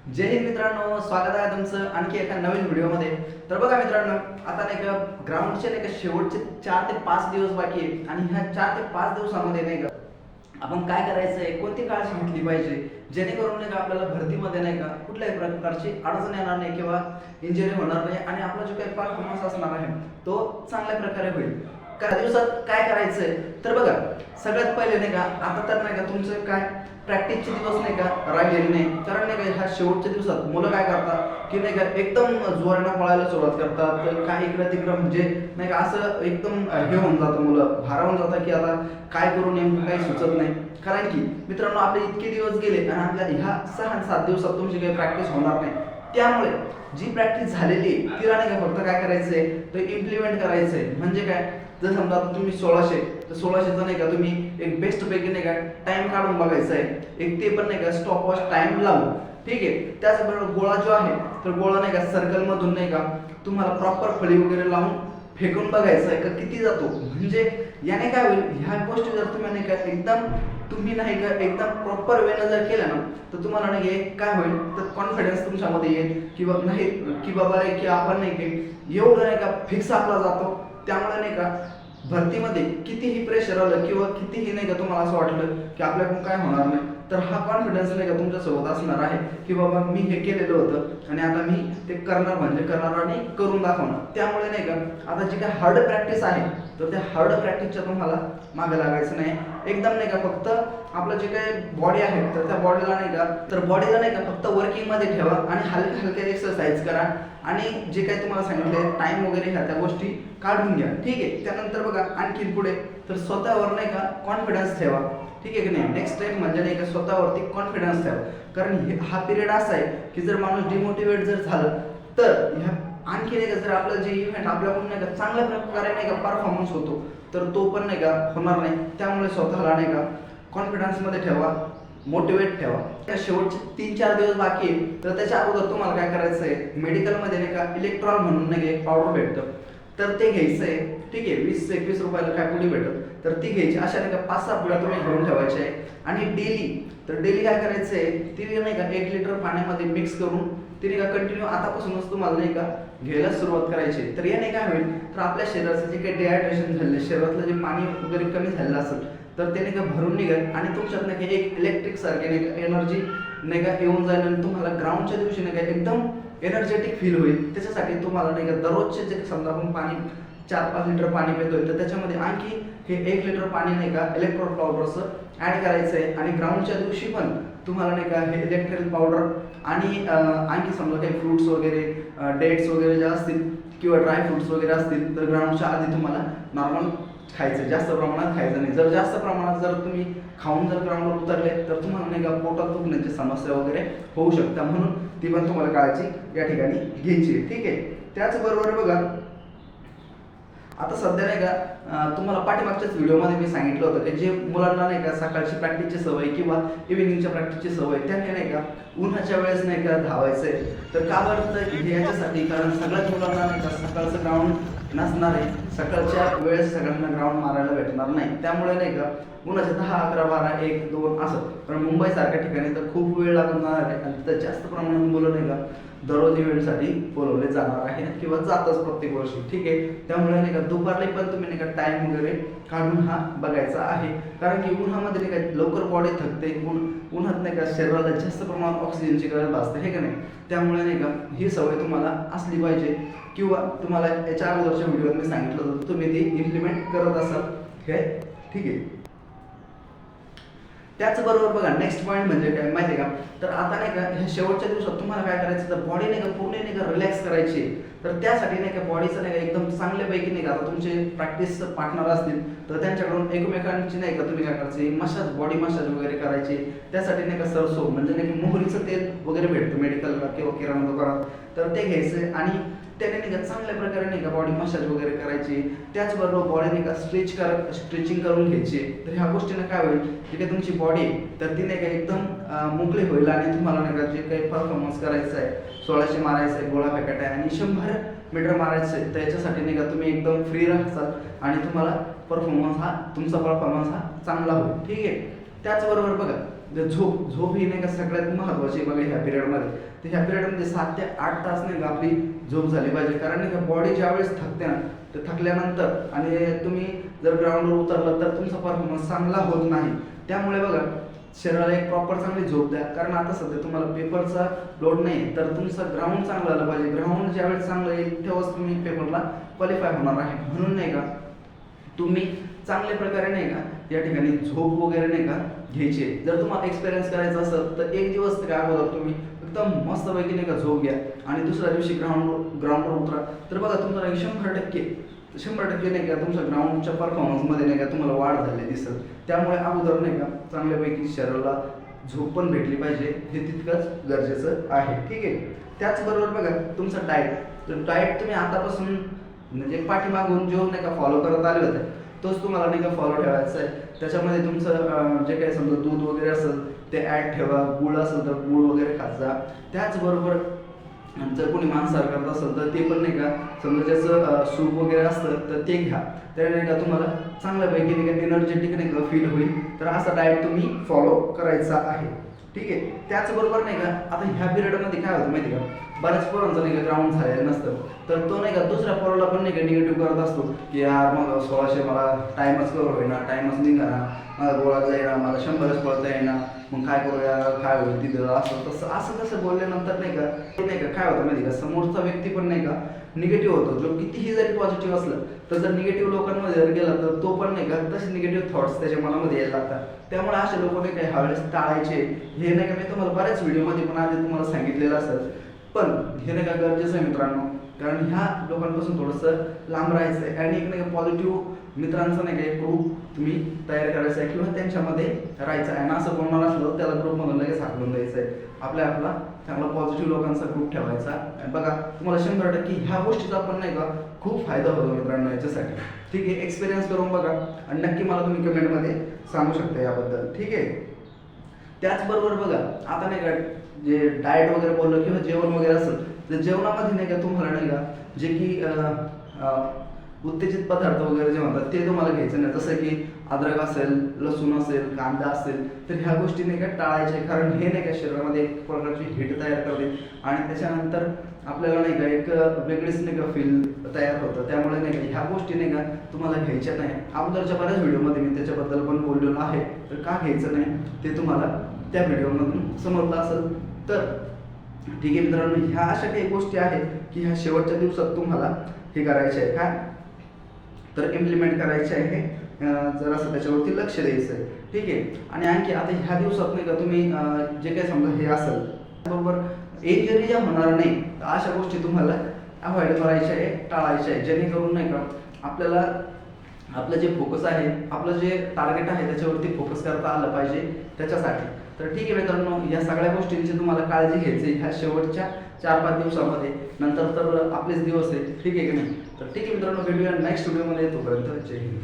जय हिंद मित्रांनो, स्वागत आहे तुमचं आणखी एका नवीन व्हिडिओमध्ये. तर बघा मित्रांनो, आता नाही का ग्राउंडचे नाही का शेवटचे 4 ते 5 दिवस बाकी आहे आणि ह्या 4 ते 5 दिवसामध्ये नाही का आपण काय करायचंय, कोणती काळजी घेतली पाहिजे जेणेकरून नाही का आपल्याला भरतीमध्ये नाही का कुठल्याही प्रकारची अडचण येणार नाही किंवा इंजुरी होणार नाही आणि आपला जो काही परफॉर्मन्स असणार आहे तो चांगल्या प्रकारे होईल. काही दिवसात काय करायचंय तर बघा, सगळ्यात पहिले नाही का आता तर नाही का तुमचं काय प्रॅक्टिसचे दिवस नाही का राहिलेले नाही, कारण नाही का ह्या शेवटच्या दिवसात मुलं काय करतात की नाही का एकदम जोरानं पळायला सुरुवात करतात. तर काय इकडं तिकडं म्हणजे नाही का असं एकदम हे होऊन जातं, मुलं भारावून जातं की आता काय करू नेमकं काही सुचत नाही. कारण की मित्रांनो आपले इतके दिवस गेले आणि आपल्या ह्या 6-7 दिवसात तुमची काही प्रॅक्टिस होणार नाही. त्यामुळे जी प्रॅक्टिस झालेली तिला नाही का फक्त काय करायचंय तर इम्प्लिमेंट करायचंय. म्हणजे काय, जर समजा तुम्ही 1600 तर 1600चा नाही का तुम्ही एक बेस्ट पैकी नाही का टाइम काढून बघायचा आहे, एक ते पण नाही का स्टॉप वॉच टाइम लावून. ठीक आहे. त्याचबरोबर गोळा जो आहे तर गोळा नाही का सर्कल मधून नाही का तुम्हाला प्रॉपर फळी वगैरे लावून फेकून बघायचं आहे का किती जातो. म्हणजे याने काय होईल, ह्या गोष्टी जर तुम्ही नाही का एकदम तुम्ही नाही का एकदम प्रॉपर वेनं जर केलं ना तर तुम्हाला नाही काय होईल तर कॉन्फिडन्स तुमच्यामध्ये येईल किंवा नाही की बाबा रे की आपण नाही की एवढं नाही का फिक्स आपला जातो. त्यामुळे नाही का भरतीमध्ये कितीही प्रेशर आलं किंवा कितीही नाही का तुम्हाला असं वाटलं की आपल्याकडून काय होणार नाही तर हा कॉन्फिडन्स नाही का तुमच्यासोबत असणार आहे की बाबा मी हे केलेलं होतं आणि आता मी ते करणार म्हणजे करणार आणि करून दाखवणार. त्यामुळे नाही का आता जी काय हार्ड प्रॅक्टिस आहे तर त्या हार्ड प्रॅक्टिसच्या तुम्हाला मागे लागायचं नाही. एकदम नाही का फक्त आपलं जे काही बॉडी आहे तर त्या बॉडीला नाही का तर बॉडीला नाही का फक्त वर्किंगमध्ये ठेवा आणि हलके हलके एक्सरसाइज करा आणि जे काही तुम्हाला सांगितले टाइम वगैरे ह्या त्या गोष्टी काढून घ्या. ठीक आहे. त्यानंतर बघा आणखी पुढे तर स्वतःवर नाही का कॉन्फिडन्स ठेवा. ठीक आहे की नाही. नेक्स्ट टाइम म्हणजे नाही का स्वतःवरती कॉन्फिडन्स ठेवा. कारण हा पिरियड असा आहे की जर माणूस डिमोटिवेट जर झालं तर ह्या आणखी नाही का जर आपलं जे इव्हेंट आपल्याकडून नाही का चांगल्या प्रकारे नाही का परफॉर्मन्स होतो तर तो पण नाही का होणार नाही. त्यामुळे स्वतःला नाही का कॉन्फिडन्समध्ये ठेवा, मोटिवेट ठेवा. त्या शेवटचे 3-4 दिवस बाकी आहे तर त्याच्या अगोदर तुम्हाला काय करायचं आहे, मेडिकलमध्ये नाही का इलेक्ट्रॉल म्हणून नाही एक पावडर भेटतं तर ते घ्यायचं आहे. ठीक आहे. 20-21 रुपयाला काय पुडी भेटत तर ती घ्यायची. अशा नाही का 5-6 पुड्या तुम्ही घेऊन ठेवायच्या आहे आणि डेली काय करायचं आहे ती नाही का 1 लिटर पाण्यामध्ये मिक्स करून ती नाही का कंटिन्यू आतापासूनच तुम्हाला नाही का घ्यायला सुरुवात करायची. तर याने काय होईल तर आपल्या शरीराचं जे काही डिहायड्रेशन झालेलं, शरीरातलं जे पाणी वगैरे कमी झालेलं असेल तर ते नाही का भरून निघेल आणि तुमच्यात नाही का एक इलेक्ट्रिक सारखे नाही का एनर्जी नाही का येऊन जाईल आणि तुम्हाला ग्राउंडच्या दिवशी नाही का एकदम एनर्जेटिक फील होईल. त्याच्यासाठी तुम्हाला नाही का दररोजचे जे समजा आपण पाणी 4-5 लिटर पाणी पितोय तर त्याच्यामध्ये आणखी हे 1 लिटर पाणी नाही का इलेक्ट्रोल पावडरचं ॲड करायचं आहे आणि ग्राउंडच्या दिवशी पण तुम्हाला नाही का हे इलेक्ट्रिक पावडर आणि आणखी समजा काही फ्रूट्स वगैरे डेट्स वगैरे जे असतील किंवा ड्राय फ्रूट्स वगैरे असतील तर ग्राउंडच्या आधी तुम्हाला नॉर्मल खायचं, जास्त प्रमाणात खायचं नाही. जर जास्त प्रमाणात जर तुम्ही खाऊन जर ग्राउंडवर उतरले तर तुम्हाला नाही का पोटात दुखण्याची समस्या वगैरे होऊ शकता. म्हणून ती पण तुम्हाला काळजी या ठिकाणी घ्यायची आहे. ठीक आहे. त्याचबरोबर बघा आता सध्या नाही का तुम्हाला पाठीमागच्याच व्हिडिओमध्ये मी सांगितलं होतं की जे मुलांना नाही का सकाळची प्रॅक्टिसची सवय किंवा इव्हिनिंगच्या प्रॅक्टिसची सवय त्यांनी नाही का उन्हाच्या वेळेस नाही का धावायचं आहे. तर का बरं तर याच्यासाठी, कारण सगळ्याच मुलांना नाही का सकाळचं ग्राउंड नसणार आहे, सकाळच्या वेळेस सगळ्यांना ग्राउंड मारायला भेटणार नाही. त्यामुळे नाही का उन्हाचे 10, 11, 12, 1, 2 असं. पण मुंबईसारख्या ठिकाणी तर खूप वेळ लागणार आहे आणि तिथं जास्त प्रमाणात मुलं नाही का दररोज इव्हेंटसाठी बोलवले जाणार आहे किंवा जातच प्रत्येक वर्षी. ठीक आहे. त्यामुळे नाही का दुपारला पण तुम्ही नाही का टाइम वगैरे काढून हा बघायचा आहे. कारण की उन्हामध्ये नाही का लवकर बॉडी थकते, उन्हात नाही का शरीराला जास्त प्रमाणात ऑक्सिजनची गरज भासते, हे का नाही. त्यामुळे नाही का ही सवय तुम्हाला असली पाहिजे किंवा तुम्हाला याच्या अगोदरच्या व्हिडिओत मी सांगितलं होतं तुम्ही ती इम्प्लिमेंट करत असाल. हे ठीक आहे. त्याचबरोबर बघा नेक्स्ट पॉईंट म्हणजे काय माहिती आहे का, तर आता नाही का ह्या शेवटच्या दिवसात तुम्हाला काय करायचं तर बॉडी नाही का पूर्ण नाही का रिलॅक्स करायची. तर त्यासाठी नाही का बॉडीचं नाही का एकदम चांगल्यापैकी नाही का आता तुमचे प्रॅक्टिस पार्टनर असतील तर त्यांच्याकडून एकमेकांची नाही का तुम्ही काय करायचे मसाज, बॉडी मसाज वगैरे करायचे. त्यासाठी नाही का सरसो म्हणजे नाही का मोहरीचं तेल वगैरे भेटतं मेडिकलला किंवा किराणा दुकानात तर ते घ्यायचं आणि त्याने नाही का चांगल्या प्रकारे नाही का बॉडी मसाज वगैरे करायची. त्याचबरोबर बॉडी नाही का स्ट्रेचिंग करून घ्यायची. तर ह्या गोष्टीनं काय होईल जी काही तुमची बॉडी तर ती नाही का एकदम मोकळी होईल आणि तुम्हाला नाही का जे काही परफॉर्मन्स करायचं आहे, 1600 मारायचं आहे, गोळा फेकाट आहे आणि 100 मीटर मारायचं आहे, त्याच्यासाठी नाही का तुम्ही एकदम फ्री राहाल आणि तुम्हाला तुमचा परफॉर्मन्स हा चांगला होईल. ठीक आहे. त्याचबरोबर बघा झोप ही नाही का सगळ्यात महत्त्वाची बघा ह्या पिरियडमध्ये. तर ह्या पिरियडमध्ये 7 ते 8 तास नाही का आपली झोप झाली पाहिजे. कारण नाही का बॉडी ज्यावेळेस थकते ना, तर थकल्यानंतर आणि तुम्ही जर ग्राउंडवर उतरलं तर तुमचा परफॉर्मन्स चांगला होत नाही. त्यामुळे बघा शरीराला एक प्रॉपर चांगली झोप द्या. कारण आता सध्या तुम्हाला पेपरचा लोड नाही, तर तुमचं ग्राउंड चांगलं आलं पाहिजे. ग्राउंड ज्यावेळेस चांगलं येईल तेव्हाच तुम्ही पेपरला क्वालिफाय होणार आहे. म्हणून नाही का तुम्ही चांगल्या प्रकारे नाही का या ठिकाणी झोप वगैरे नाही का घ्यायची. जर तुम्हाला एक्सपिरियन्स करायचा असेल तर एक दिवस काय अगोदर तुम्ही एकदम मस्तपैकी नाही का झोप घ्या आणि दुसऱ्या दिवशी ग्राउंडवर उतरा. तर बघा तुमचा 100% नाही का तुमच्या ग्राउंडच्या परफॉर्मन्समध्ये नाही का तुम्हाला वाढ झाली दिसेल. त्यामुळे अगोदर नाही का चांगल्यापैकी शरीराला झोप पण भेटली पाहिजे, हे तितकंच गरजेचं आहे. ठीक आहे. त्याचबरोबर बघा तुमचं डाएट तुम्ही आतापासून म्हणजे पाठीमागून जो नाही का फॉलो करत आले होते तोच तुम्हाला नाही का फॉलो ठेवायचा आहे. त्याच्यामध्ये तुमचं जे काही समजा दूध वगैरे असेल ते ॲड ठेवा, गूळ असेल तर गूळ वगैरे खात जा. त्याचबरोबर जर कोणी मांसाहार करत असेल तर ते पण नाही का समजा ज्याचं सूप वगैरे असतं तर ते घ्या. त्याने नाही का तुम्हाला चांगल्यापैकी नाही का एनर्जेटिक नाही का फील होईल. तर असा डाएट तुम्ही फॉलो करायचा आहे. ठीक आहे. त्याचबरोबर नाही का आता ह्या पिरियडमध्ये काय होतं माहिती का, बऱ्याच पोरांचं नाही का ग्राउंड झालेलं नसतं, तर तो नाही का दुसऱ्या पोराला पण नाही का निगेटिव्ह करत असतो की यार मग 1600 मला टाईमच कवर होईना, टाईमच निघाना, मला गोळा जाईना, मला 100च पळता येईना, मग काय करूया, काय होईल तिथं, असं कसं बोलल्यानंतर नाही का काय होतं माहिती का समोरचा व्यक्ती पण नाही का निगेटिव्ह होतो. जो कितीही जरी पॉझिटिव्ह असलं तर जर निगेटिव्ह लोकांमध्ये जर गेला तर तो पण नाही का तसे निगेटिव्ह थॉट्स त्याच्या मनामध्ये यायला लागतात. त्यामुळे असे लोक नाही का ह्यावेळेस टाळायचे. हे नाही का मी तुम्हाला बऱ्याच व्हिडिओमध्ये पण आधी तुम्हाला सांगितलेलं असेल, पण हे नाही का गरजेचं आहे मित्रांनो. कारण ह्या लोकांपासून थोडंसं लांब राहायचं आहे आणि एक नाही का पॉझिटिव्ह मित्रांचा नाही का एक ग्रुप तुम्ही तयार करायचा आहे किंवा त्यांच्यामध्ये राहायचं आहे. आणि असं कोणाला असलं त्याला ग्रुपमधून लगेच हाकलून द्यायचं आहे. आपला चांगला पॉझिटिव्ह लोकांचा ग्रुप ठेवायचा. आणि बघा तुम्हाला 100% ह्या गोष्टीचा पण नाही का खूप फायदा होतो मित्रांनो याच्यासाठी. ठीक आहे. एक्सपिरियन्स करून बघा आणि नक्की मला तुम्ही कमेंटमध्ये सांगू शकता याबद्दल. ठीक आहे. त्याचबरोबर बघा आता नाही का जे डाएट वगैरे बोललो किंवा जेवण वगैरे असेल तर जेवणामध्ये नाही का तुम्हाला नाही का जे की उत्तेजित पदार्थ वगैरे जे म्हणतात ते तुम्हाला घ्यायचं नाही. जसं की अद्रक असेल, लसूण असेल, कांदा असेल, तर ह्या गोष्टी नाही का टाळायच्या. कारण हे नाही का शरीरामध्ये एक प्रकारची हीट तयार करते आणि त्याच्यानंतर आपल्याला नाही का एक वेगळीच नाही का फील तयार होतं. त्यामुळे नाही का ह्या गोष्टी नाही का तुम्हाला घ्यायच्या नाही. अगोदरच्या बऱ्याच व्हिडिओमध्ये मी त्याच्याबद्दल पण बोललेलो आहे. तर का घ्यायचं नाही ते तुम्हाला त्या व्हिडिओमधून समजलं असेल तर ठीक आहे मित्रांनो. ह्या अशा काही गोष्टी आहेत की ह्या शेवटच्या दिवसात तुम्हाला हे करायचे आहे काय तर इम्प्लिमेंट करायचे आहे. जर असं त्याच्यावरती लक्ष द्यायचं आहे. ठीक आहे. आणि आणखी आता ह्या दिवसात नाही का तुम्ही जे काही समजा हे असेल बरोबर इंजरी ज्या होणार नाही तर अशा गोष्टी तुम्हाला अवॉइड करायच्या आहे, टाळायच्या आहे. जेणेकरून नाही का आपल्याला आपलं जे फोकस आहे, आपलं जे टार्गेट आहे त्याच्यावरती फोकस करता आलं पाहिजे त्याच्यासाठी. तर ठीक आहे मित्रांनो, या सगळ्या गोष्टींची तुम्हाला काळजी घ्यायची ह्या शेवटच्या 4-5 दिवसामध्ये. नंतर तर आपलेच दिवस आहे. ठीक आहे की नाही. तर ठीक आहे मित्रांनो, भेटूया नेक्स्ट व्हिडिओमध्ये. तोपर्यंत जय हिंद.